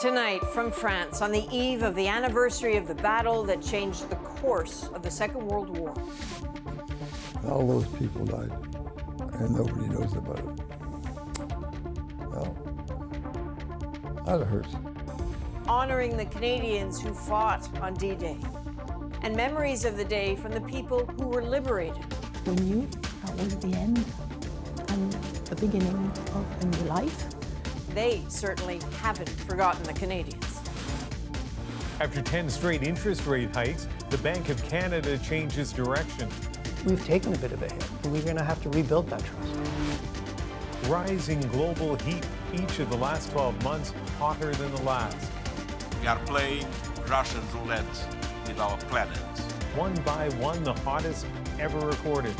Tonight from France, on the eve of the anniversary of the battle that changed the course of the Second World War. All those people died, and nobody knows about it. Well, that hurts. Honoring the Canadians who fought on D-Day, and memories of the day from the people who were liberated. We knew that was the end and the beginning of a new life. They certainly haven't forgotten the Canadians. After 10 straight interest rate hikes, the Bank of Canada changes direction. We've taken a bit of a hit, and we're going to have to rebuild that trust. Rising global heat, each of the last 12 months hotter than the last. We are playing Russian roulette with our planet. One by one, the hottest ever recorded.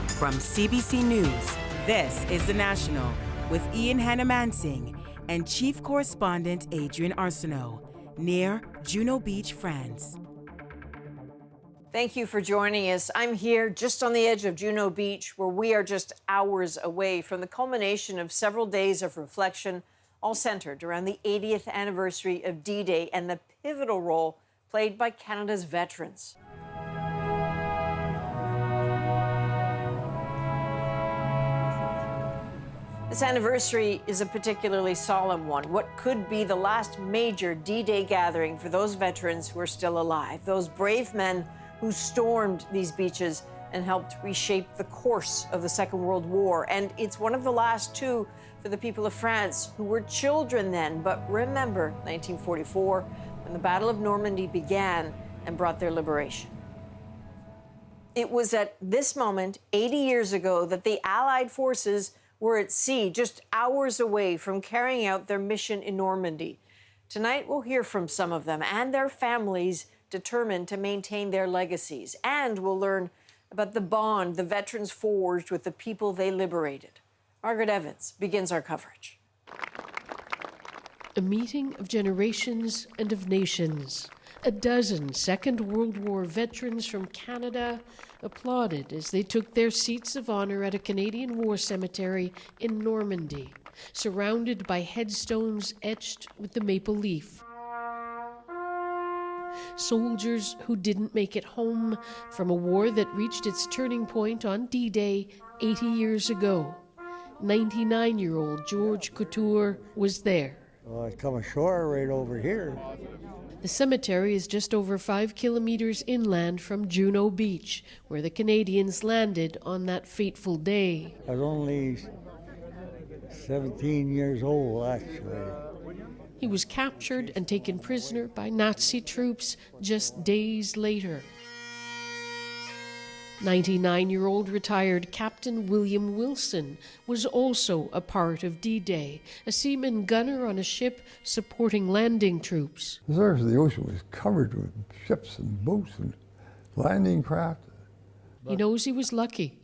From CBC News, this is The National with Ian Hannah-Mansing and Chief Correspondent Adrian Arsenault, near Juno Beach, France. Thank you for joining us. I'm here just on the edge of Juno Beach, where we are just hours away from the culmination of several days of reflection, all centered around the 80th anniversary of D-Day and the pivotal role played by Canada's veterans. This anniversary is a particularly solemn one. What could be the last major D-Day gathering for those veterans who are still alive, those brave men who stormed these beaches and helped reshape the course of the Second World War. And it's one of the last two for the people of France who were children then. But remember 1944, when the Battle of Normandy began and brought their liberation. It was at this moment, 80 years ago, that the Allied forces were at sea, just hours away from carrying out their mission in Normandy. Tonight, we'll hear from some of them and their families determined to maintain their legacies. And we'll learn about the bond the veterans forged with the people they liberated. Margaret Evans begins our coverage. A meeting of generations and of nations. A dozen Second World War veterans from Canada applauded as they took their seats of honor at a Canadian war cemetery in Normandy, surrounded by headstones etched with the maple leaf. Soldiers who didn't make it home from a war that reached its turning point on D-Day 80 years ago. 99-year-old George Couture was there. Well, I come ashore right over here. The cemetery is just over 5 kilometers inland from Juno Beach, where the Canadians landed on that fateful day. I was only 17 years old, actually. He was captured and taken prisoner by Nazi troops just days later. 99-year-old retired Captain William Wilson was also a part of D-Day, a seaman gunner on a ship supporting landing troops. The surface of the ocean was covered with ships and boats and landing craft. He knows he was lucky.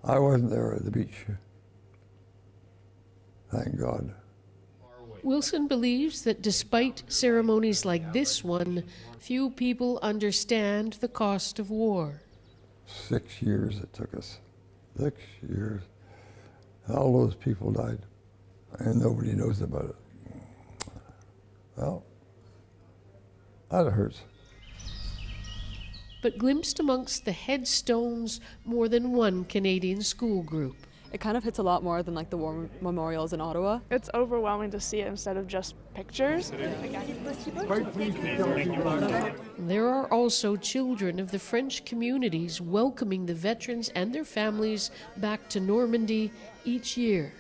I wasn't there at the beach. Thank God. Wilson believes that despite ceremonies like this one, few people understand the cost of war. 6 years it took us. 6 years. All those people died, and nobody knows about it. Well, that hurts. But glimpsed amongst the headstones, more than one Canadian school group. It kind of hits a lot more than like the war memorials in Ottawa. It's overwhelming to see it instead of just pictures. There are also children of the French communities welcoming the veterans and their families back to Normandy each year,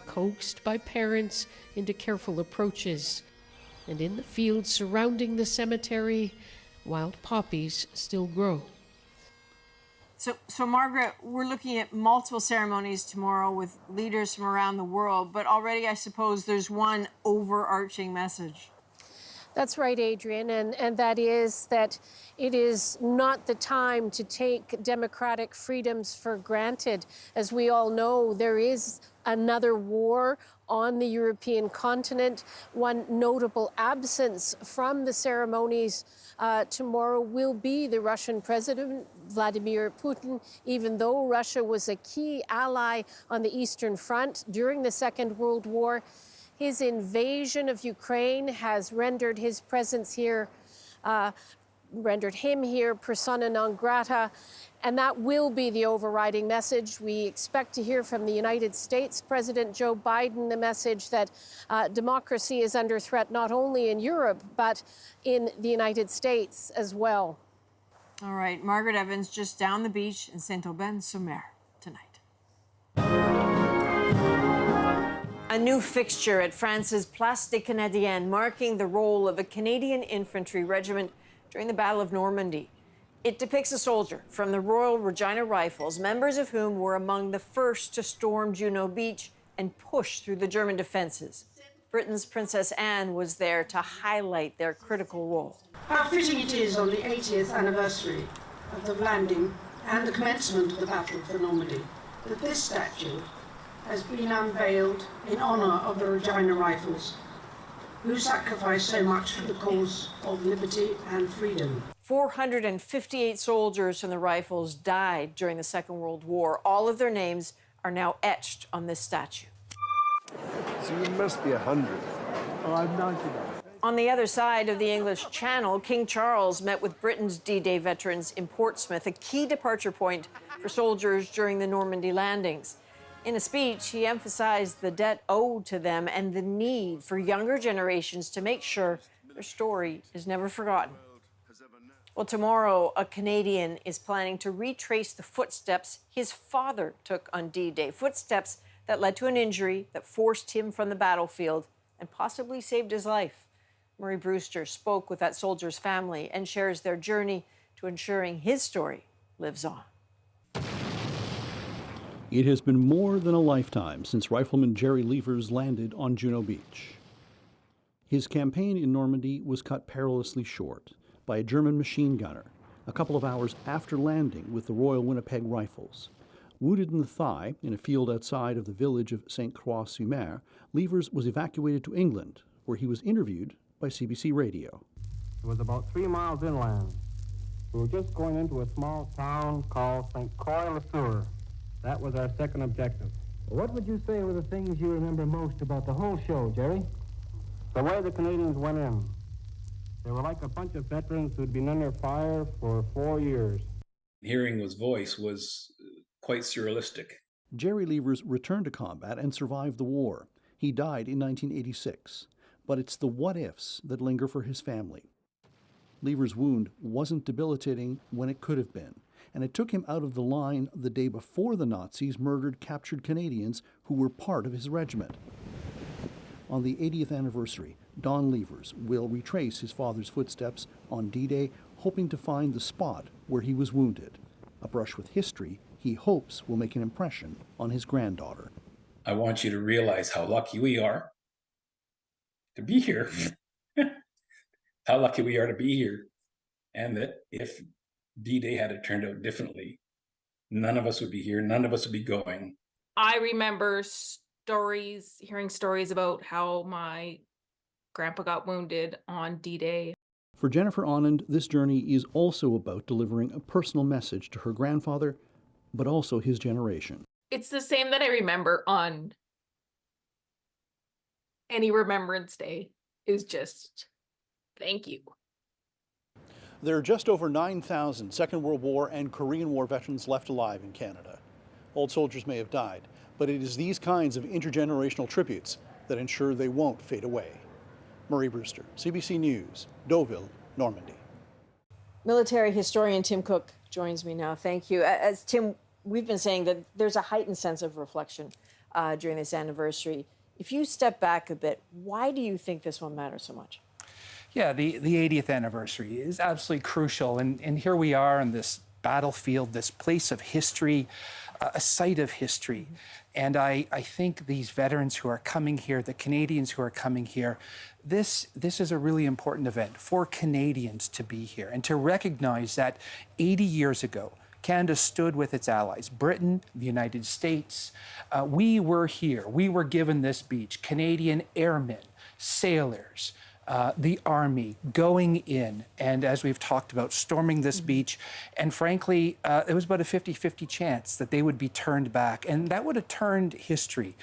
coaxed by parents into careful approaches. And in the fields surrounding the cemetery, wild poppies still grow. So Margaret, we're looking at multiple ceremonies tomorrow with leaders from around the world, but already I suppose there's one overarching message. That's right, Adrian, and that is that it is not the time to take democratic freedoms for granted. As we all know, there is another war on the European continent. One notable absence from the ceremonies tomorrow will be the Russian President, Vladimir Putin. Even though Russia was a key ally on the Eastern Front during the Second World War, his invasion of Ukraine has rendered his presence here, rendered him here persona non grata, and that will be the overriding message. We expect to hear from the United States President Joe Biden the message that democracy is under threat not only in Europe, but in the United States as well. All right, Margaret Evans just down the beach in Saint-Aubin-sur-Mer tonight. A new fixture at France's Place des Canadiens, marking the role of a Canadian infantry regiment during the Battle of Normandy. It depicts a soldier from the Royal Regina Rifles, members of whom were among the first to storm Juno Beach and push through the German defenses. Britain's Princess Anne was there to highlight their critical role. How fitting it is on the 80th anniversary of the landing and the commencement of the Battle for Normandy that this statue has been unveiled in honour of the Regina Rifles, who sacrificed so much for the cause of liberty and freedom. 458 soldiers from the Rifles died during the Second World War. All of their names are now etched on this statue. So you must be 100. Oh, I'm 99. On the other side of the English Channel, King Charles met with Britain's D-Day veterans in Portsmouth, a key departure point for soldiers during the Normandy landings. In a speech, he emphasized the debt owed to them and the need for younger generations to make sure their story is never forgotten. Well, tomorrow, a Canadian is planning to retrace the footsteps his father took on D-Day, footsteps that led to an injury that forced him from the battlefield and possibly saved his life. Murray Brewster spoke with that soldier's family and shares their journey to ensuring his story lives on. It has been more than a lifetime since Rifleman Jerry Levers landed on Juno Beach. His campaign in Normandy was cut perilously short by a German machine gunner a couple of hours after landing with the Royal Winnipeg Rifles. Wounded in the thigh in a field outside of the village of Sainte-Croix-sur-Mer, Levers was evacuated to England, where he was interviewed by CBC Radio. It was about 3 miles inland. We were just going into a small town called St. Croix-sur-Mer. That was our second objective. What would you say were the things you remember most about the whole show, Jerry? The way the Canadians went in. They were like a bunch of veterans who'd been under fire for 4 years. Hearing his voice was quite surrealistic. Jerry Levers returned to combat and survived the war. He died in 1986, but it's the what-ifs that linger for his family. Levers' wound wasn't debilitating when it could have been, and it took him out of the line the day before the Nazis murdered captured Canadians who were part of his regiment. On the 80th anniversary, Don Levers will retrace his father's footsteps on D-Day, hoping to find the spot where he was wounded. A brush with history he hopes will make an impression on his granddaughter. I want you to realize how lucky we are to be here. How lucky we are to be here. And that if D-Day had it turned out differently, none of us would be here, none of us would be going. I remember hearing stories about how my grandpa got wounded on D-Day. For Jennifer Anand, this journey is also about delivering a personal message to her grandfather, but also his generation. It's the same that I remember on any Remembrance Day, is just thank you. There are just over 9,000 Second World War and Korean War veterans left alive in Canada. Old soldiers may have died, but it is these kinds of intergenerational tributes that ensure they won't fade away. Murray Brewster, CBC News, Deauville, Normandy. Military historian Tim Cook joins me now. Thank you. As Tim, we've been saying that there's a heightened sense of reflection during this anniversary. If you step back a bit, why do you think this one matters so much? Yeah, the 80th anniversary is absolutely crucial. And here we are on this battlefield, this place of history, a site of history. And I think these veterans who are coming here, the Canadians who are coming here, this is a really important event for Canadians to be here and to recognize that 80 years ago, Canada stood with its allies, Britain, the United States. We were here. We were given this beach. Canadian airmen, sailors, the Army going in, and as we've talked about, storming this beach. And frankly, it was about a 50-50 chance that they would be turned back. And that would have turned history.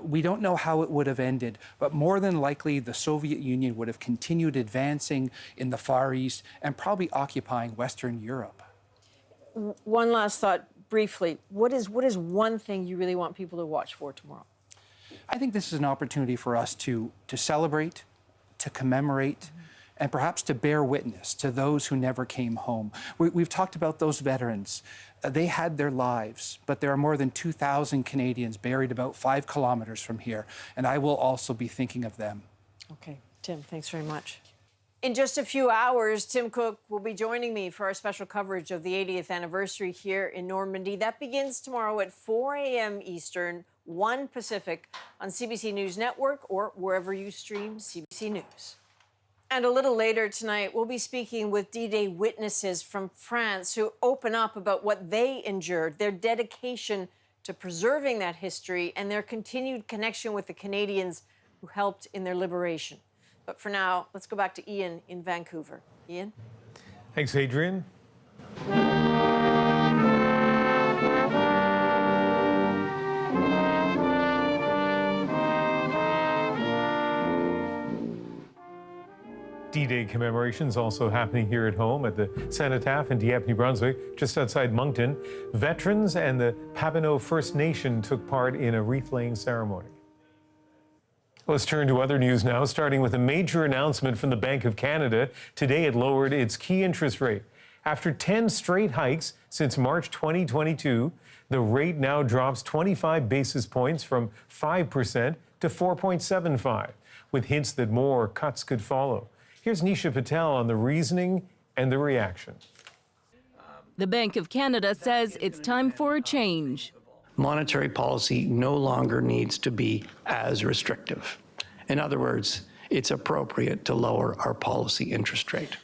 We don't know how it would have ended, but more than likely, the Soviet Union would have continued advancing in the Far East and probably occupying Western Europe. One last thought, briefly. What is one thing you really want people to watch for tomorrow? I think this is an opportunity for us to celebrate, to commemorate, and perhaps to bear witness to those who never came home. We've talked about those veterans. They had their lives, but there are more than 2,000 Canadians buried about 5 kilometers from here, and I will also be thinking of them. Okay, Tim, thanks very much. In just a few hours, Tim Cook will be joining me for our special coverage of the 80th anniversary here in Normandy. That begins tomorrow at 4 a.m. Eastern, 1 Pacific on CBC News Network or wherever you stream CBC News. And a little later tonight, we'll be speaking with D-Day witnesses from France who open up about what they endured, their dedication to preserving that history, and their continued connection with the Canadians who helped in their liberation. But for now, let's go back to Ian in Vancouver. Ian? Thanks, Adrian. D-Day commemorations also happening here at home at the Cenotaph in Dieppe, New Brunswick, just outside Moncton. Veterans and the Papineau First Nation took part in a wreath-laying ceremony. Let's turn to other news now, starting with a major announcement from the Bank of Canada. Today it lowered its key interest rate. After 10 straight hikes since March 2022, the rate now drops 25 basis points from 5% to 4.75, with hints that more cuts could follow. Here's Nisha Patel on the reasoning and the reaction. The Bank of Canada says it's time for a change. Monetary policy no longer needs to be as restrictive. In other words, it's appropriate to lower our policy interest rate.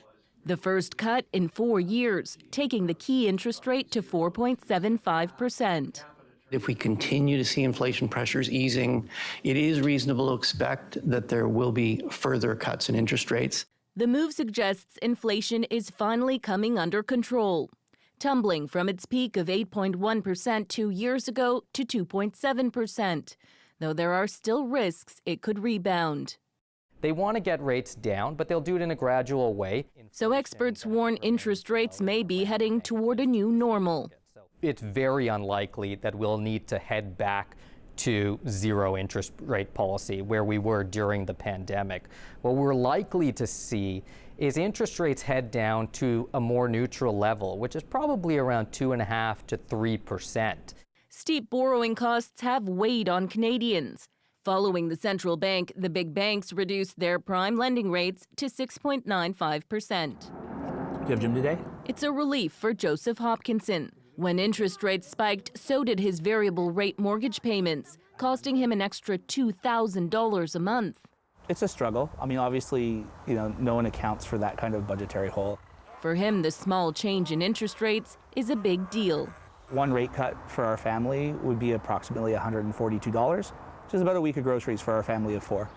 The first cut in 4 years, taking the key interest rate to 4.75%. If we continue to see inflation pressures easing, it is reasonable to expect that there will be further cuts in interest rates. The move suggests inflation is finally coming under control, tumbling from its peak of 8.1% 2 years ago to 2.7%, though there are still risks it could rebound. They want to get rates down, but they'll do it in a gradual way. So experts warn interest rates may be heading toward a new normal. It's very unlikely that we'll need to head back to zero interest rate policy where we were during the pandemic. What we're likely to see is interest rates head down to a more neutral level, which is probably around 2.5% to 3%. Steep borrowing costs have weighed on Canadians. Following the central bank, the big banks reduced their prime lending rates to 6.95%. Do you have gym today? It's a relief for Joseph Hopkinson. When interest rates spiked, so did his variable rate mortgage payments, costing him an extra $2,000 a month. It's a struggle. I mean, obviously, no one accounts for that kind of budgetary hole. For him, the small change in interest rates is a big deal. One rate cut for our family would be approximately $142, which is about a week of groceries for our family of 4.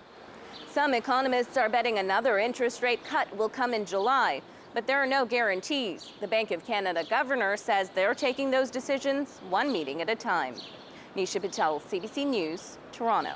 Some economists are betting another interest rate cut will come in July. But there are no guarantees. The Bank of Canada governor says they're taking those decisions one meeting at a time. Nisha Patel, CBC News, Toronto.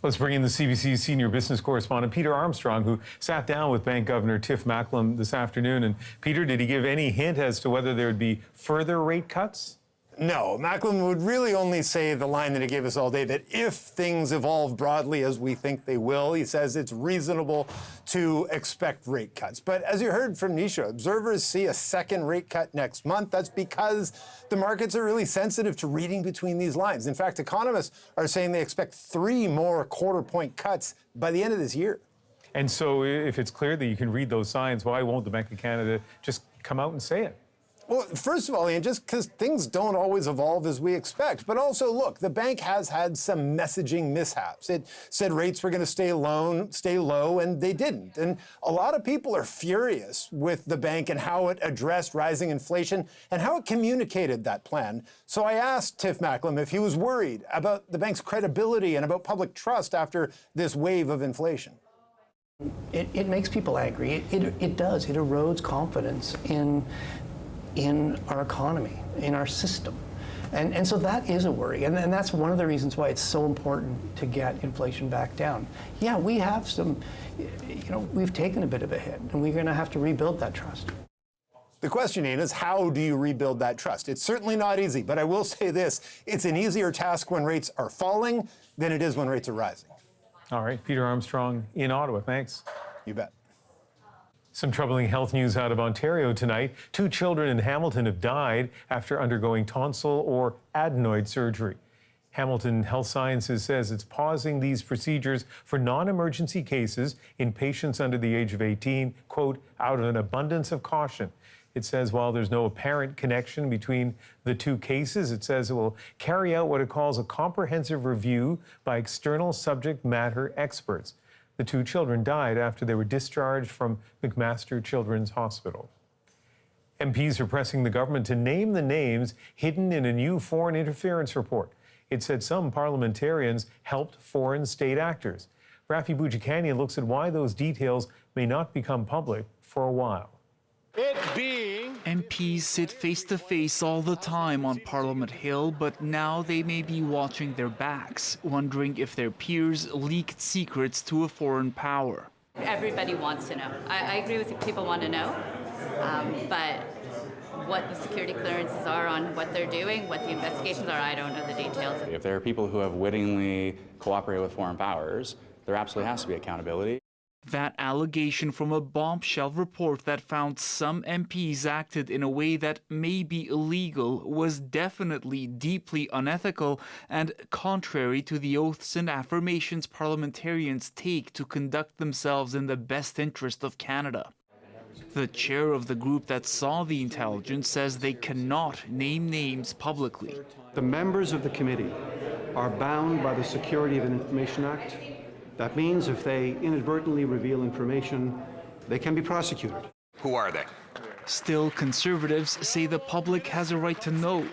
Let's bring in the CBC senior business correspondent, Peter Armstrong, who sat down with Bank Governor Tiff Macklem this afternoon. And Peter, did he give any hint as to whether there would be further rate cuts? No, Macklem would really only say the line that he gave us all day, that if things evolve broadly as we think they will, he says it's reasonable to expect rate cuts. But as you heard from Nisha, observers see a second rate cut next month. That's because the markets are really sensitive to reading between these lines. In fact, economists are saying they expect 3 more quarter-point cuts by the end of this year. And so if it's clear that you can read those signs, why won't the Bank of Canada just come out and say it? Well, first of all, Ian, just because things don't always evolve as we expect. But also, look, the bank has had some messaging mishaps. It said rates were going to stay low, and they didn't. And a lot of people are furious with the bank and how it addressed rising inflation and how it communicated that plan. So I asked Tiff Macklem if he was worried about the bank's credibility and about public trust after this wave of inflation. It makes people angry. It does. It erodes confidence in our economy, in our system. And so that is a worry. And that's one of the reasons why it's so important to get inflation back down. Yeah, we have some, we've taken a bit of a hit, and we're going to have to rebuild that trust. The question, Ian, is how do you rebuild that trust? It's certainly not easy, but I will say this. It's an easier task when rates are falling than it is when rates are rising. All right, Peter Armstrong in Ottawa. Thanks. You bet. Some troubling health news out of Ontario tonight. 2 children in Hamilton have died after undergoing tonsil or adenoid surgery. Hamilton Health Sciences says it's pausing these procedures for non-emergency cases in patients under the age of 18, quote, out of an abundance of caution. It says while there's no apparent connection between the 2 cases, it says it will carry out what it calls a comprehensive review by external subject matter experts. The 2 children died after they were discharged from McMaster Children's Hospital. MPs are pressing the government to name the names hidden in a new foreign interference report. It said some parliamentarians helped foreign state actors. Rafi Boudjikanian looks at why those details may not become public for a while. MPs sit face-to-face all the time on Parliament Hill, but now they may be watching their backs, wondering if their peers leaked secrets to a foreign power. Everybody wants to know. I agree with you, people want to know, but what the security clearances are on what they're doing, what the investigations are, I don't know the details. If there are people who have wittingly cooperated with foreign powers, there absolutely has to be accountability. That allegation from a bombshell report that found some MPs acted in a way that may be illegal was definitely deeply unethical and contrary to the oaths and affirmations parliamentarians take to conduct themselves in the best interest of Canada. The chair of the group that saw the intelligence says they cannot name names publicly. The members of the committee are bound by the Security of Information Act. That means if they inadvertently reveal information, they can be prosecuted. Who are they? Still, Conservatives say the public has a right to know.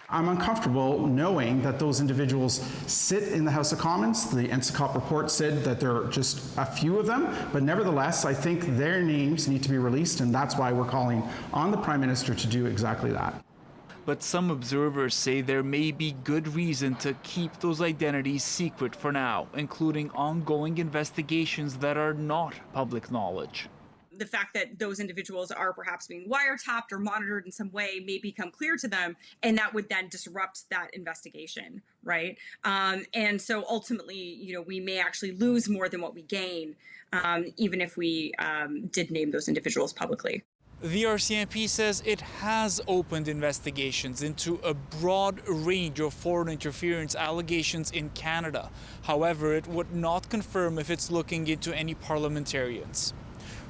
I'm uncomfortable knowing that those individuals sit in the House of Commons. The NSICOP report said that there are just a few of them, but nevertheless, I think their names need to be released, and that's why we're calling on the Prime Minister to do exactly that. But some observers say there may be good reason to keep those identities secret for now, including ongoing investigations that are not public knowledge. The fact that those individuals are perhaps being wiretapped or monitored in some way may become clear to them, and that would then disrupt that investigation, right? And so ultimately, we may actually lose more than what we gain, even if we did name those individuals publicly. The RCMP says it has opened investigations into a broad range of foreign interference allegations in Canada. However, it would not confirm if it's looking into any parliamentarians.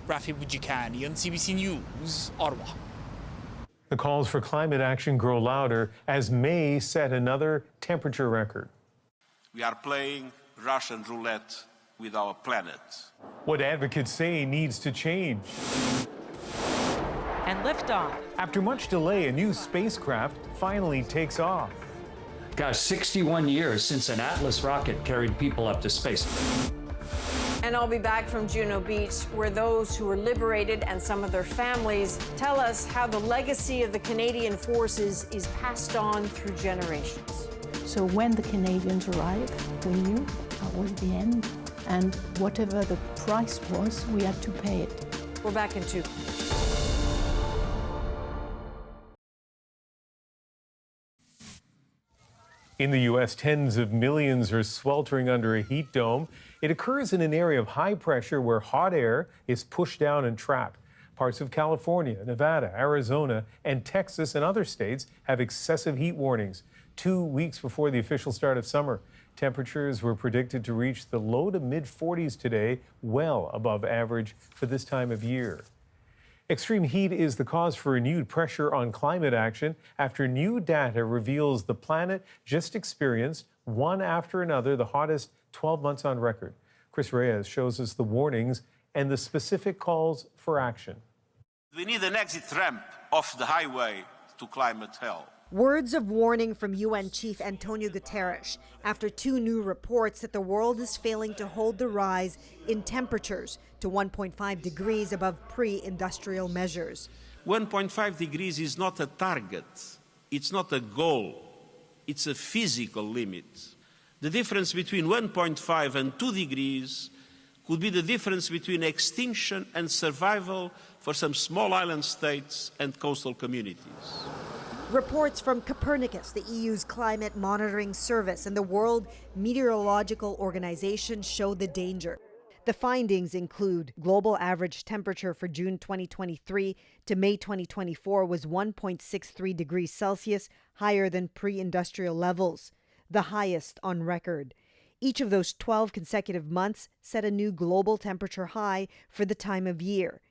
Rafi Boudjikanian, CBC News, Ottawa. The calls for climate action grow louder as May set another temperature record. We are playing Russian roulette with our planet. What advocates say needs to change. And liftoff. After much delay, a new spacecraft finally takes off. Gosh, 61 years since an Atlas rocket carried people up to space. And I'll be back from Juno Beach, where those who were liberated and some of their families tell us how the legacy of the Canadian Forces is passed on through generations. So when the Canadians arrived, we knew that was the end. And whatever the price was, we had to pay it. We're back in 2. In the U.S., tens of millions are sweltering under a heat dome. It occurs in an area of high pressure where hot air is pushed down and trapped. Parts of California, Nevada, Arizona, and Texas and other states have excessive heat warnings. 2 weeks before the official start of summer, temperatures were predicted to reach the low to mid-40s today, well above average for this time of year. Extreme heat is the cause for renewed pressure on climate action after new data reveals the planet just experienced, one after another, the hottest 12 months on record. Chris Reyes shows us the warnings and the specific calls for action. We need an exit ramp off the highway to climate hell. Words of warning from UN Chief Antonio Guterres after 2 new reports that the world is failing to hold the rise in temperatures to 1.5 degrees above pre-industrial measures. 1.5 degrees is not a target, it's not a goal, it's a physical limit. The difference between 1.5 and 2 degrees could be the difference between extinction and survival for some small island states and coastal communities. Reports from Copernicus, the EU's climate monitoring service, and the World Meteorological Organization show the danger. The findings include global average temperature for June 2023 to May 2024 was 1.63 degrees Celsius, higher than pre-industrial levels, the highest on record. Each of those 12 consecutive months set a new global temperature high for the time of year.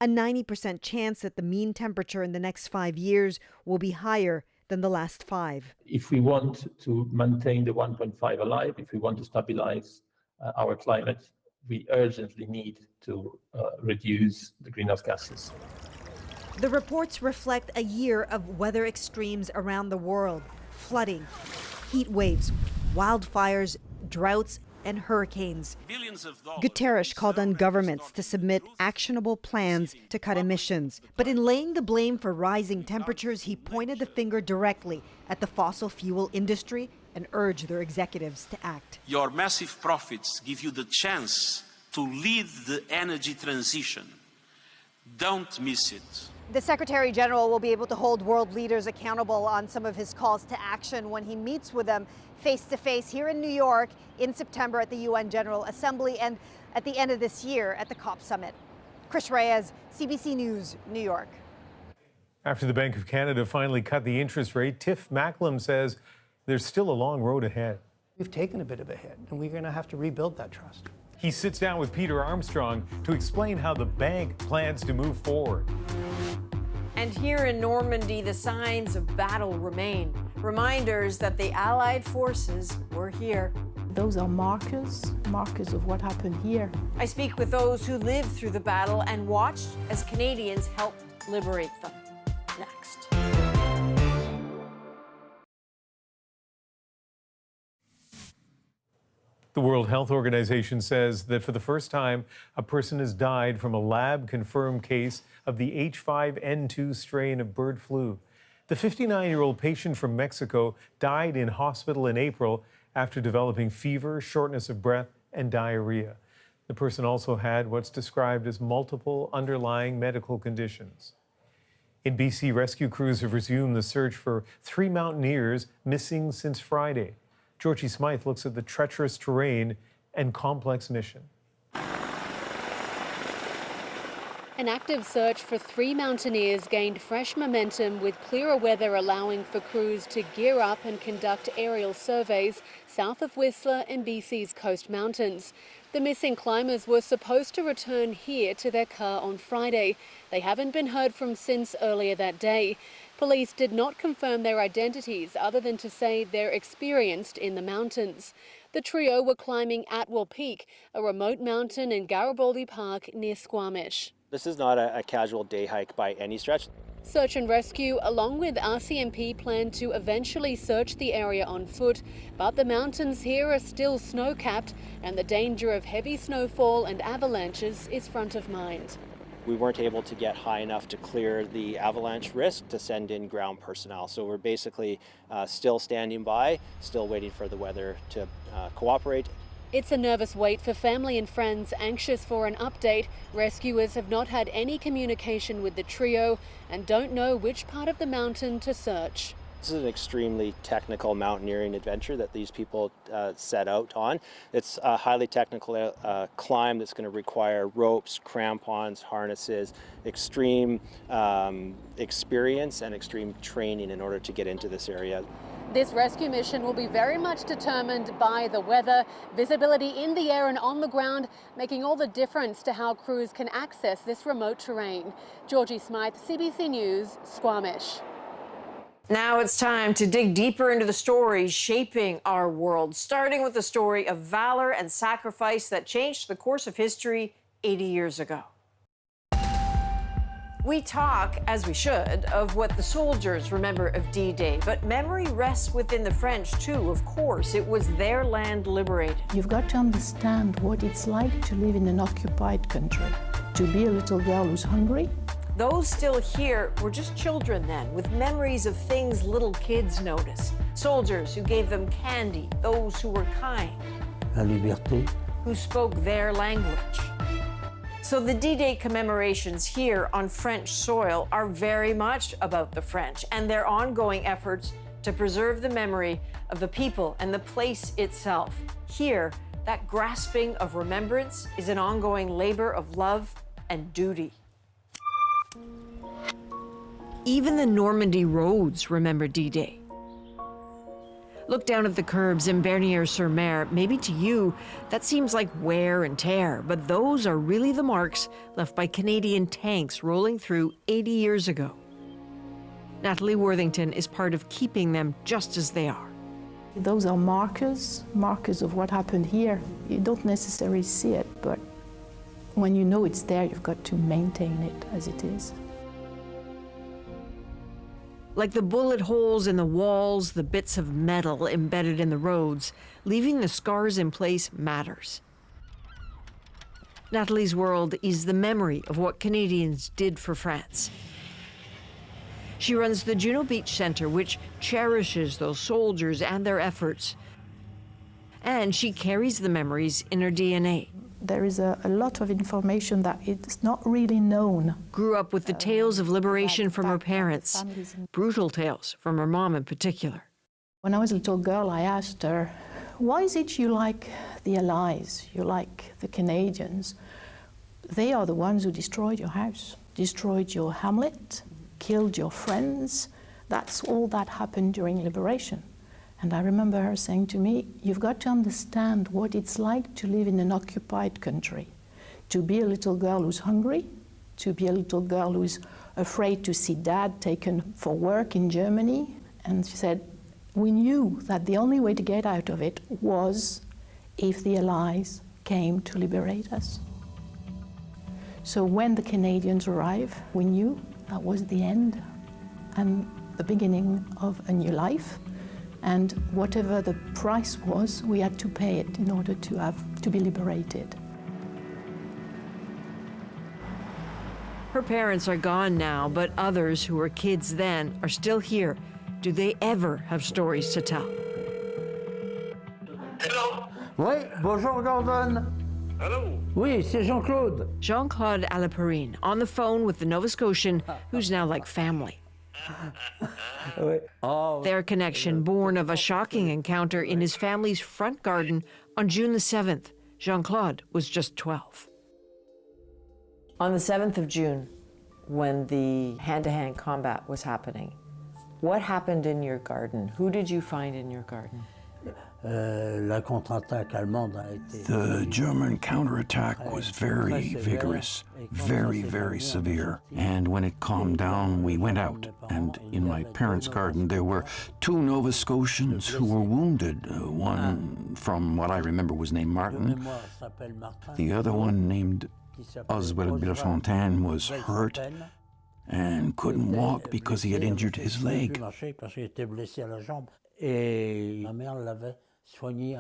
A 90% chance that the mean temperature in the next 5 years will be higher than the last 5. If we want to maintain the 1.5 alive, if we want to stabilize our climate, we urgently need to reduce the greenhouse gases. The reports reflect a year of weather extremes around the world: flooding, heat waves, wildfires, droughts, and hurricanes. Guterres called on governments to submit actionable plans to cut emissions. But in laying the blame for rising temperatures, he pointed the finger directly at the fossil fuel industry and urged their executives to act. Your massive profits give you the chance to lead the energy transition. Don't miss it. The Secretary General will be able to hold world leaders accountable on some of his calls to action when he meets with them face-to-face here in New York in September at the UN General Assembly and at the end of this year at the COP Summit. Chris Reyes, CBC News, New York. After the Bank of Canada finally cut the interest rate, Tiff Macklem says there's still a long road ahead. We've taken a bit of a hit, and we're going to have to rebuild that trust. He sits down with Peter Armstrong to explain how the bank plans to move forward. And here in Normandy, the signs of battle remain. Reminders that the Allied forces were here. Those are markers of what happened here. I speak with those who lived through the battle and watched as Canadians helped liberate them. Next. The World Health Organization says that for the first time, a person has died from a lab-confirmed case of the H5N2 strain of bird flu. The 59-year-old patient from Mexico died in hospital in April after developing fever, shortness of breath, and diarrhea. The person also had what's described as multiple underlying medical conditions. In BC, rescue crews have resumed the search for 3 mountaineers missing since Friday. Georgie Smythe looks at the treacherous terrain and complex mission. An active search for 3 mountaineers gained fresh momentum with clearer weather allowing for crews to gear up and conduct aerial surveys south of Whistler in BC's Coast Mountains. The missing climbers were supposed to return here to their car on Friday. They haven't been heard from since earlier that day. Police did not confirm their identities other than to say they're experienced in the mountains. The trio were climbing Atwell Peak, a remote mountain in Garibaldi Park near Squamish. This is not a casual day hike by any stretch. Search and rescue, along with RCMP, plan to eventually search the area on foot, but the mountains here are still snow-capped and the danger of heavy snowfall and avalanches is front of mind. We weren't able to get high enough to clear the avalanche risk to send in ground personnel. So we're basically still standing by, still waiting for the weather to cooperate. It's a nervous wait for family and friends anxious for an update. Rescuers have not had any communication with the trio and don't know which part of the mountain to search. This is an extremely technical mountaineering adventure that these people set out on. It's a highly technical climb that's going to require ropes, crampons, harnesses, extreme experience and extreme training in order to get into this area. This rescue mission will be very much determined by the weather, visibility in the air and on the ground, making all the difference to how crews can access this remote terrain. Georgie Smythe, CBC News, Squamish. Now it's time to dig deeper into the stories shaping our world, starting with the story of valor and sacrifice that changed the course of history 80 years ago. We talk, as we should, of what the soldiers remember of D-Day, but memory rests within the French too, of course. It was their land liberated. You've got to understand what it's like to live in an occupied country, to be a little girl who's hungry. Those still here were just children then, with memories of things little kids notice. Soldiers who gave them candy, those who were kind. La liberté. Who spoke their language. So the D-Day commemorations here on French soil are very much about the French and their ongoing efforts to preserve the memory of the people and the place itself. Here, that grasping of remembrance is an ongoing labor of love and duty. Even the Normandy roads remember D-Day. Look down at the curbs in Bernier-sur-Mer. Maybe to you, that seems like wear and tear, but those are really the marks left by Canadian tanks rolling through 80 years ago. Natalie Worthington is part of keeping them just as they are. Those are markers of what happened here. You don't necessarily see it, but when you know it's there, you've got to maintain it as it is. Like the bullet holes in the walls, the bits of metal embedded in the roads, leaving the scars in place matters. Natalie's world is the memory of what Canadians did for France. She runs the Juno Beach Centre, which cherishes those soldiers and their efforts. And she carries the memories in her DNA. There is a lot of information that is not really known. Grew up with the tales of liberation from her parents, brutal tales from her mom in particular. When I was a little girl, I asked her, why is it you like the Allies, you like the Canadians? They are the ones who destroyed your house, destroyed your hamlet, killed your friends. That's all that happened during liberation. And I remember her saying to me, you've got to understand what it's like to live in an occupied country, to be a little girl who's hungry, to be a little girl who's afraid to see dad taken for work in Germany. And she said, we knew that the only way to get out of it was if the Allies came to liberate us. So when the Canadians arrived, we knew that was the end and the beginning of a new life. And whatever the price was, we had to pay it in order to be liberated. Her parents are gone now, but others who were kids then are still here. Do they ever have stories to tell? Hello. Oui, bonjour Gordon. Hello. Oui, c'est Jean-Claude. Jean-Claude Alaparine on the phone with the Nova Scotian, who's now like family. Their connection born of a shocking encounter in his family's front garden on June the 7th. Jean-Claude was just 12. On the 7th of June, when the hand-to-hand combat was happening, what happened in your garden? Who did you find in your garden? The German counterattack was very vigorous, very, very severe. And when it calmed down, we went out. And in my parents' garden, there were 2 Nova Scotians who were wounded. One, from what I remember, was named Martin. The other one, named Oswald Bellefontaine, was hurt and couldn't walk because he had injured his leg.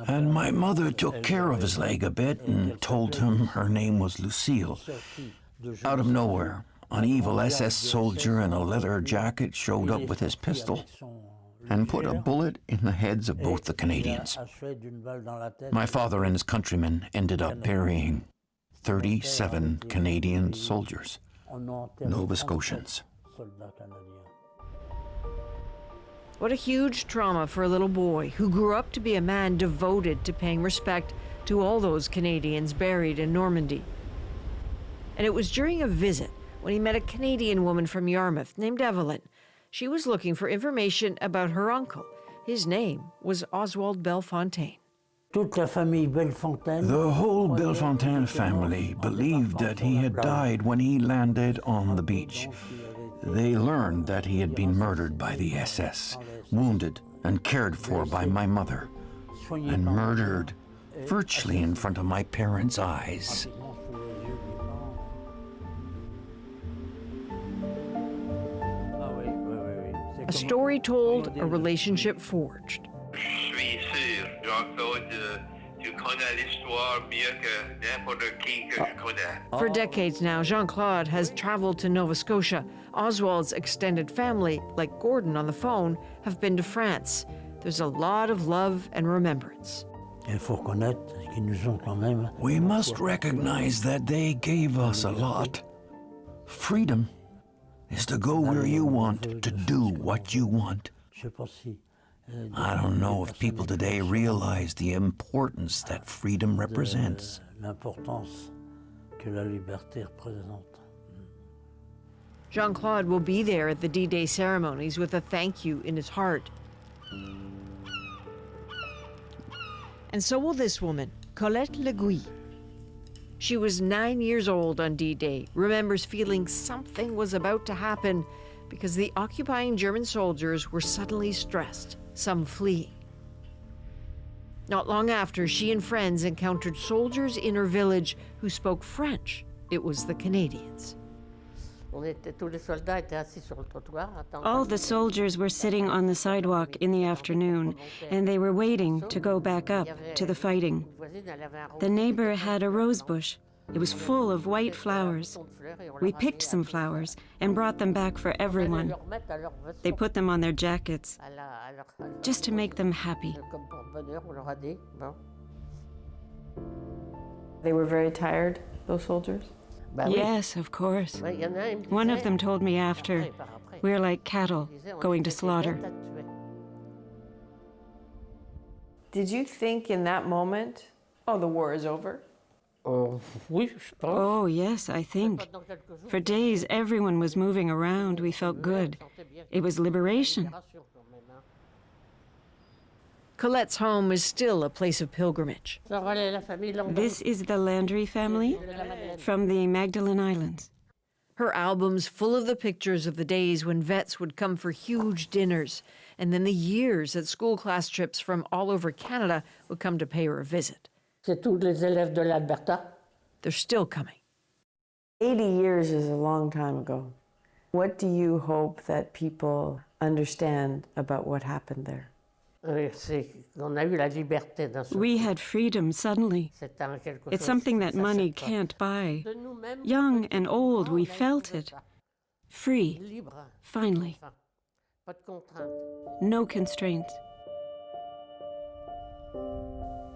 And my mother took care of his leg a bit and told him her name was Lucille. Out of nowhere, an evil SS soldier in a leather jacket showed up with his pistol and put a bullet in the heads of both the Canadians. My father and his countrymen ended up burying 37 Canadian soldiers, Nova Scotians. What a huge trauma for a little boy who grew up to be a man devoted to paying respect to all those Canadians buried in Normandy. And it was during a visit when he met a Canadian woman from Yarmouth named Evelyn. She was looking for information about her uncle. His name was Oswald Bellefontaine. The whole Bellefontaine family believed that he had died when he landed on the beach. They learned that he had been murdered by the SS, wounded and cared for by my mother, and murdered virtually in front of my parents' eyes. A story told, a relationship forged. Je suis sûr, Jean-Claude, tu connais l'histoire mieux que n'importe qui que je connais. For decades now, Jean-Claude has traveled to Nova Scotia. Oswald's extended family, like Gordon on the phone, have been to France. There's a lot of love and remembrance. We must recognize that they gave us a lot. Freedom is to go where you want, to do what you want. I don't know if people today realize the importance that freedom represents. Jean-Claude will be there at the D-Day ceremonies with a thank you in his heart. And so will this woman, Colette Leguy. She was 9 years old on D-Day, remembers feeling something was about to happen because the occupying German soldiers were suddenly stressed, some fleeing. Not long after, she and friends encountered soldiers in her village who spoke French. It was the Canadians. All the soldiers were sitting on the sidewalk in the afternoon, and they were waiting to go back up to the fighting. The neighbor had a rose bush. It was full of white flowers. We picked some flowers and brought them back for everyone. They put them on their jackets, just to make them happy. They were very tired, those soldiers? Yes, of course. One of them told me after, we're like cattle going to slaughter. Did you think in that moment, oh, the war is over? Oh, yes, I think. For days, everyone was moving around. We felt good. It was liberation. Colette's home is still a place of pilgrimage. This is the Landry family from the Magdalen Islands. Her album's full of the pictures of the days when vets would come for huge dinners, and then the years that school class trips from all over Canada would come to pay her a visit. They're still coming. 80 years is a long time ago. What do you hope that people understand about what happened there? We had freedom suddenly. It's something that money can't buy. Young and old, we felt it. Free, finally. No constraints.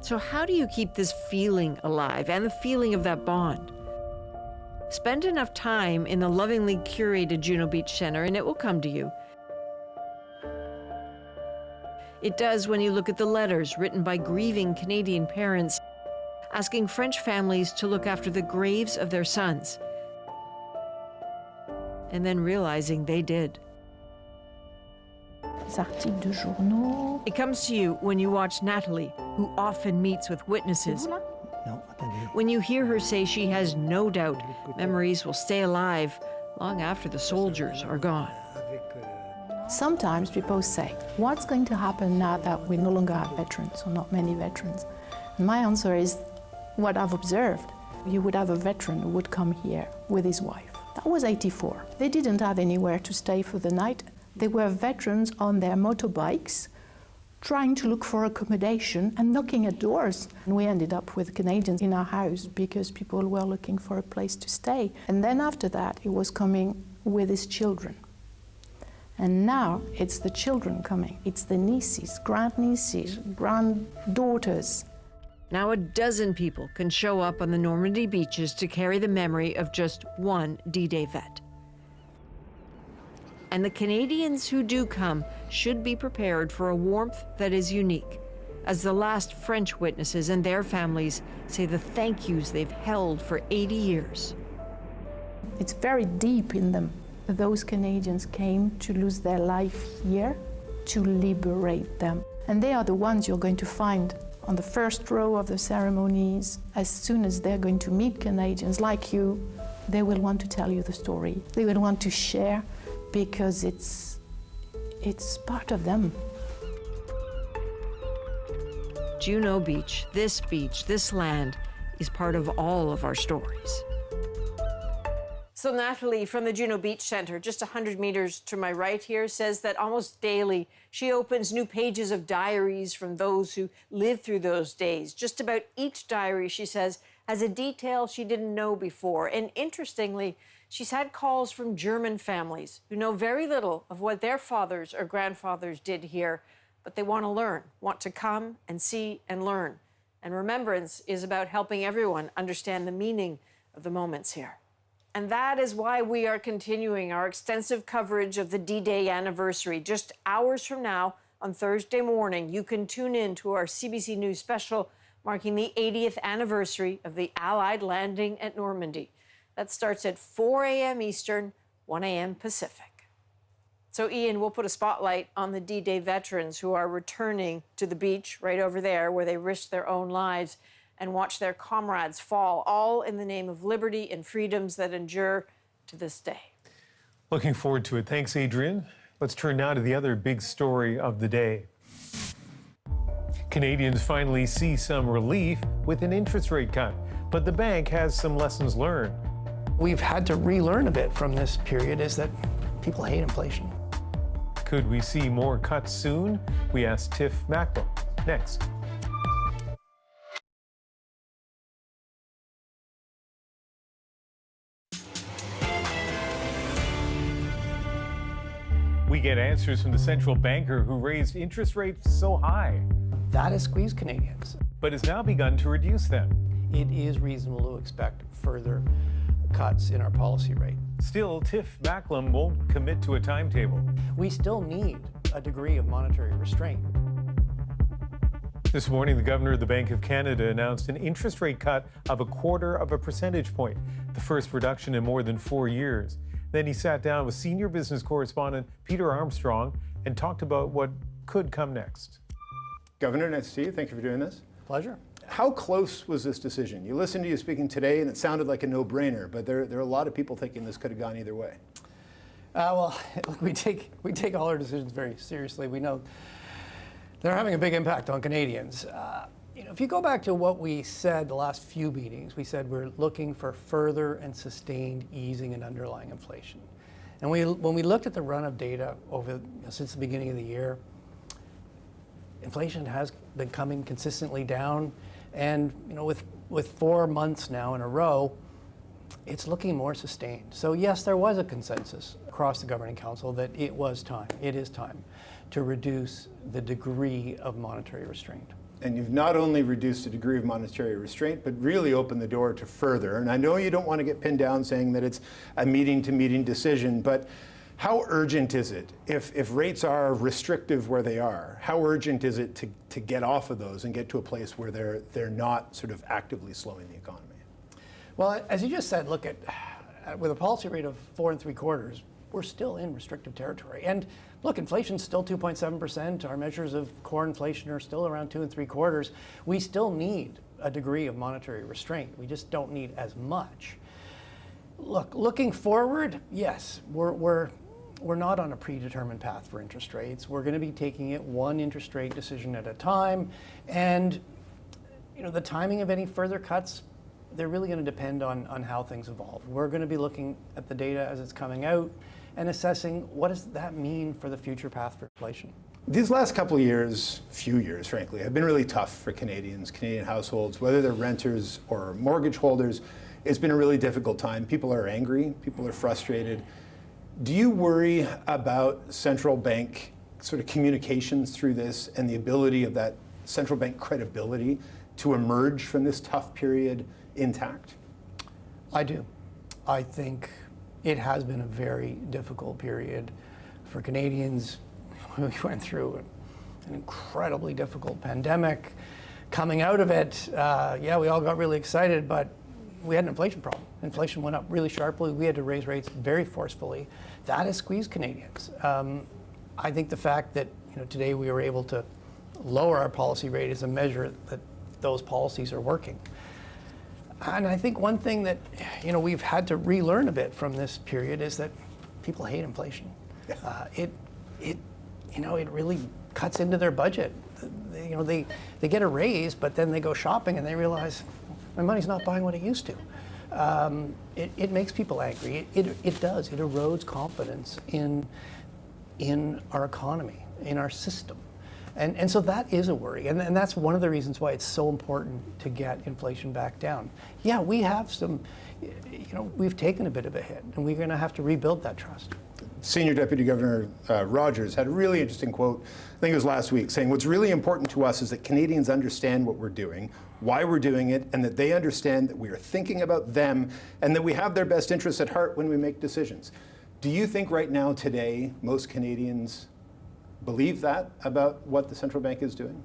So how do you keep this feeling alive and the feeling of that bond? Spend enough time in the lovingly curated Juno Beach Center and it will come to you. It does when you look at the letters written by grieving Canadian parents asking French families to look after the graves of their sons, and then realizing they did. It comes to you when you watch Natalie, who often meets with witnesses. When you hear her say she has no doubt memories will stay alive long after the soldiers are gone. Sometimes people say, what's going to happen now that we no longer have veterans, or not many veterans? And my answer is what I've observed. You would have a veteran who would come here with his wife. That was 84. They didn't have anywhere to stay for the night. They were veterans on their motorbikes, trying to look for accommodation and knocking at doors. And we ended up with Canadians in our house because people were looking for a place to stay. And then after that, he was coming with his children. And now it's the children coming. It's the nieces, grandnieces, granddaughters. Now a dozen people can show up on the Normandy beaches to carry the memory of just one D-Day vet. And the Canadians who do come should be prepared for a warmth that is unique, as the last French witnesses and their families say the thank yous they've held for 80 years. It's very deep in them. Those Canadians came to lose their life here, to liberate them. And they are the ones you're going to find on the first row of the ceremonies. As soon as they're going to meet Canadians like you, they will want to tell you the story. They will want to share because it's part of them. Juno Beach, this land, is part of all of our stories. So Natalie from the Juno Beach Center, just 100 meters to my right here, says that almost daily she opens new pages of diaries from those who lived through those days. Just about each diary, she says, has a detail she didn't know before. And interestingly, she's had calls from German families who know very little of what their fathers or grandfathers did here, but they want to learn, want to come and see and learn. And remembrance is about helping everyone understand the meaning of the moments here. And that is why we are continuing our extensive coverage of the D-Day anniversary. Just hours from now, on Thursday morning, you can tune in to our CBC News special marking the 80th anniversary of the Allied landing at Normandy. That starts at 4 a.m. Eastern, 1 a.m. Pacific. So, Ian, we'll put a spotlight on the D-Day veterans who are returning to the beach right over there where they risked their own lives and watch their comrades fall, all in the name of liberty and freedoms that endure to this day. Looking forward to it. Thanks, Adrian. Let's turn now to the other big story of the day. Canadians finally see some relief with an interest rate cut, but the bank has some lessons learned. We've had to relearn a bit from this period is that people hate inflation. Could we see more cuts soon? We asked Tiff Macklem. Next. We get answers from the central banker who raised interest rates so high. That has squeezed Canadians. But has now begun to reduce them. It is reasonable to expect further cuts in our policy rate. Still, Tiff Macklem won't commit to a timetable. We still need a degree of monetary restraint. This morning, the governor of the Bank of Canada announced an interest rate cut of 1/4 percentage point, the first reduction in more than 4 years. Then he sat down with senior business correspondent Peter Armstrong and talked about what could come next. Governor, nice to see you. Thank you for doing this. Pleasure. How close was this decision? You listened to you speaking today, and it sounded like a no-brainer, but there are a lot of people thinking this could have gone either way. Well, look, we take all our decisions very seriously. We know they're having a big impact on Canadians. If you go back to what we said the last few meetings, we said we're looking for further and sustained easing in underlying inflation. And when we looked at the run of data since the beginning of the year, inflation has been coming consistently down, and with 4 months now in a row, it's looking more sustained. So yes, there was a consensus across the Governing Council that it is time to reduce the degree of monetary restraint. And you've not only reduced the degree of monetary restraint, but really opened the door to further. And I know you don't want to get pinned down saying that it's a meeting-to-meeting decision, but how urgent is it, if rates are restrictive where they are, how urgent is it to get off of those and get to a place where they're not sort of actively slowing the economy? Well, as you just said, look, with a policy rate of 4 3/4, we're still in restrictive territory. And look, inflation's still 2.7%. Our measures of core inflation are still around 2 3/4. We still need a degree of monetary restraint. We just don't need as much. Look, looking forward, yes, we're not on a predetermined path for interest rates. We're going to be taking it one interest rate decision at a time. And the timing of any further cuts, they're really going to depend on how things evolve. We're going to be looking at the data as it's coming out and assessing what does that mean for the future path for inflation. These last couple of years, few years, frankly, have been really tough for Canadians, Canadian households, whether they're renters or mortgage holders. It's been a really difficult time. People are angry, people are frustrated. Do you worry about central bank sort of communications through this and the ability of that central bank credibility to emerge from this tough period intact? I do. I think it has been a very difficult period for Canadians. We went through an incredibly difficult pandemic. Coming out of it, we all got really excited, but we had an inflation problem. Inflation went up really sharply. We had to raise rates very forcefully. That has squeezed Canadians. I think the fact that today we were able to lower our policy rate is a measure that those policies are working. And I think one thing that we've had to relearn a bit from this period is that people hate inflation. It really cuts into their budget. They get a raise, but then they go shopping and they realize my money's not buying what it used to. it makes people angry. It does. It erodes confidence in our economy, in our system. And so that is a worry. And that's one of the reasons why it's so important to get inflation back down. Yeah, we have we've taken a bit of a hit, and we're going to have to rebuild that trust. Senior Deputy Governor Rogers had a really interesting quote, I think it was last week, saying what's really important to us is that Canadians understand what we're doing, why we're doing it, and that they understand that we are thinking about them and that we have their best interests at heart when we make decisions. Do you think right now, today, most Canadians believe that about what the central bank is doing?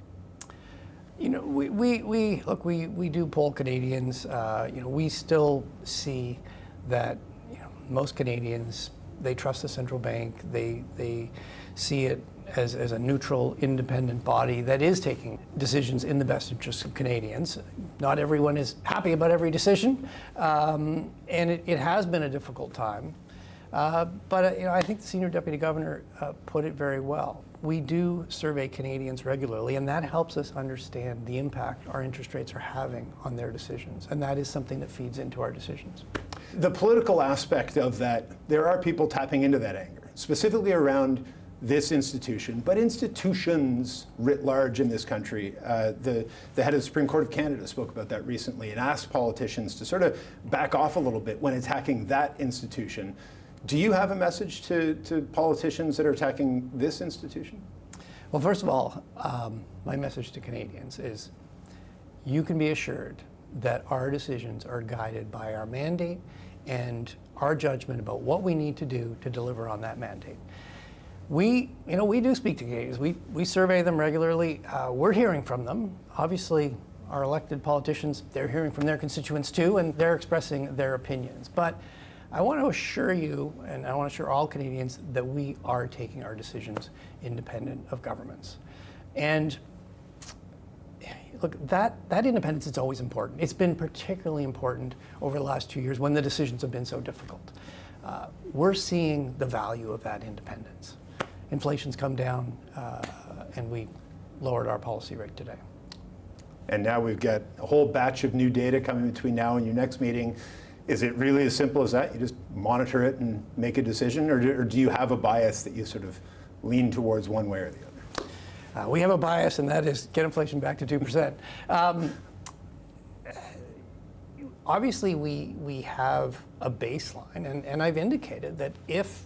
You know, we do poll Canadians. We still see that most Canadians, they trust the central bank. They see it as a neutral, independent body that is taking decisions in the best interest of Canadians. Not everyone is happy about every decision, and it has been a difficult time. But I think the Senior Deputy Governor put it very well. We do survey Canadians regularly, and that helps us understand the impact our interest rates are having on their decisions, and that is something that feeds into our decisions. The political aspect of that, there are people tapping into that anger, specifically around this institution, but institutions writ large in this country. The head of the Supreme Court of Canada spoke about that recently and asked politicians to sort of back off a little bit when attacking that institution. Do you have a message to politicians that are attacking this institution? Well, first of all, my message to Canadians is you can be assured that our decisions are guided by our mandate and our judgment about what we need to do to deliver on that mandate. We do speak to Canadians. We survey them regularly. We're hearing from them. Obviously, our elected politicians, they're hearing from their constituents too, and they're expressing their opinions. But I want to assure you, and I want to assure all Canadians, that we are taking our decisions independent of governments. And look, that independence is always important. It's been particularly important over the last 2 years when the decisions have been so difficult. We're seeing the value of that independence. Inflation's come down, and we lowered our policy rate today. And now we've got a whole batch of new data coming between now and your next meeting. Is it really as simple as that? You just monitor it and make a decision, or do you have a bias that you sort of lean towards one way or the other? We have a bias, and that is get inflation back to 2%. Obviously, we have a baseline, and I've indicated that if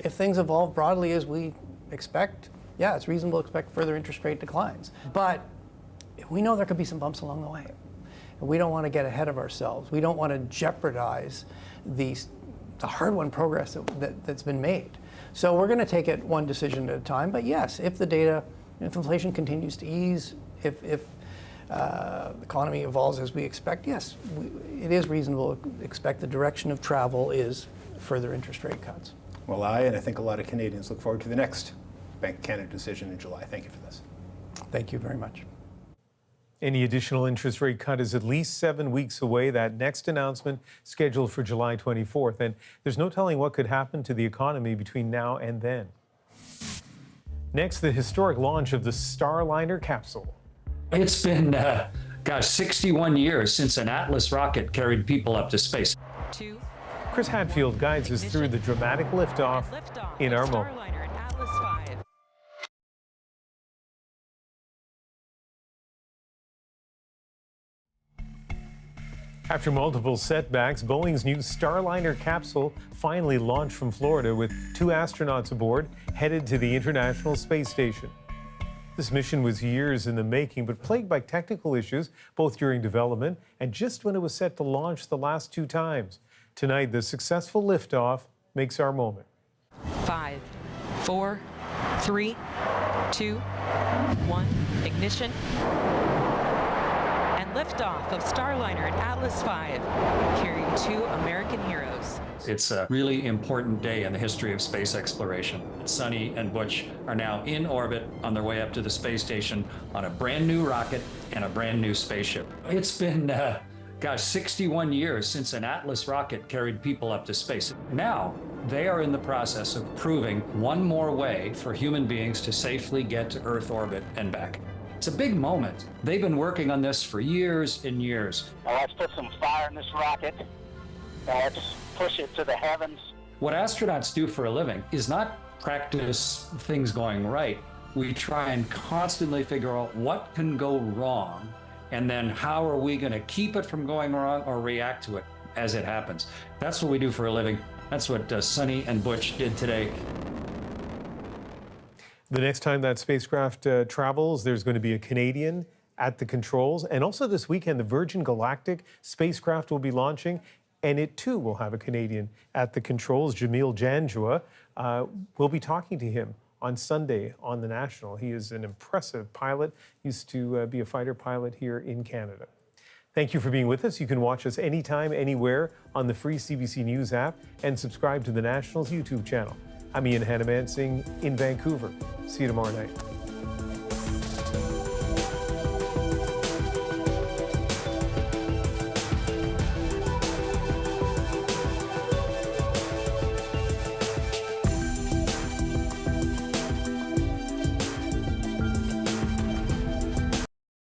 things evolve broadly as we expect, yeah, it's reasonable to expect further interest rate declines. But we know there could be some bumps along the way. And we don't want to get ahead of ourselves. We don't want to jeopardize the hard-won progress that's been made. So we're going to take it one decision at a time. But yes, if inflation continues to ease, if the economy evolves as we expect, yes, it is reasonable to expect the direction of travel is further interest rate cuts. Well, I think a lot of Canadians look forward to the next Bank of Canada decision in July. Thank you for this. Thank you very much. Any additional interest rate cut is at least 7 weeks away. That next announcement scheduled for July 24th. And there's no telling what could happen to the economy between now and then. Next, the historic launch of the Starliner capsule. It's been, 61 years since an Atlas rocket carried people up to space. Chris Hadfield guides us through the dramatic liftoff in our moment. After multiple setbacks, Boeing's new Starliner capsule finally launched from Florida with 2 astronauts aboard, headed to the International Space Station. This mission was years in the making, but plagued by technical issues, both during development and just when it was set to launch the last 2 times. Tonight, the successful liftoff makes our moment. 5, 4, 3, 2, 1, ignition. Liftoff of Starliner and Atlas V, carrying 2 American heroes. It's a really important day in the history of space exploration. Sonny and Butch are now in orbit on their way up to the space station on a brand new rocket and a brand new spaceship. It's been, 61 years since an Atlas rocket carried people up to space. Now, they are in the process of proving one more way for human beings to safely get to Earth orbit and back. It's a big moment. They've been working on this for years and years. Let's put some fire in this rocket. Let's push it to the heavens. What astronauts do for a living is not practice things going right. We try and constantly figure out what can go wrong, and then how are we going to keep it from going wrong or react to it as it happens. That's what we do for a living. That's what Sonny and Butch did today. The next time that spacecraft travels, there's going to be a Canadian at the controls. And also this weekend, the Virgin Galactic spacecraft will be launching, and it too will have a Canadian at the controls. Jamil Janjua will be talking to him on Sunday on the National. He is an impressive pilot, used to be a fighter pilot here in Canada. Thank you for being with us. You can watch us anytime, anywhere on the free CBC News app and subscribe to the National's YouTube channel. I'm Ian Hannamansing in Vancouver. See you tomorrow night.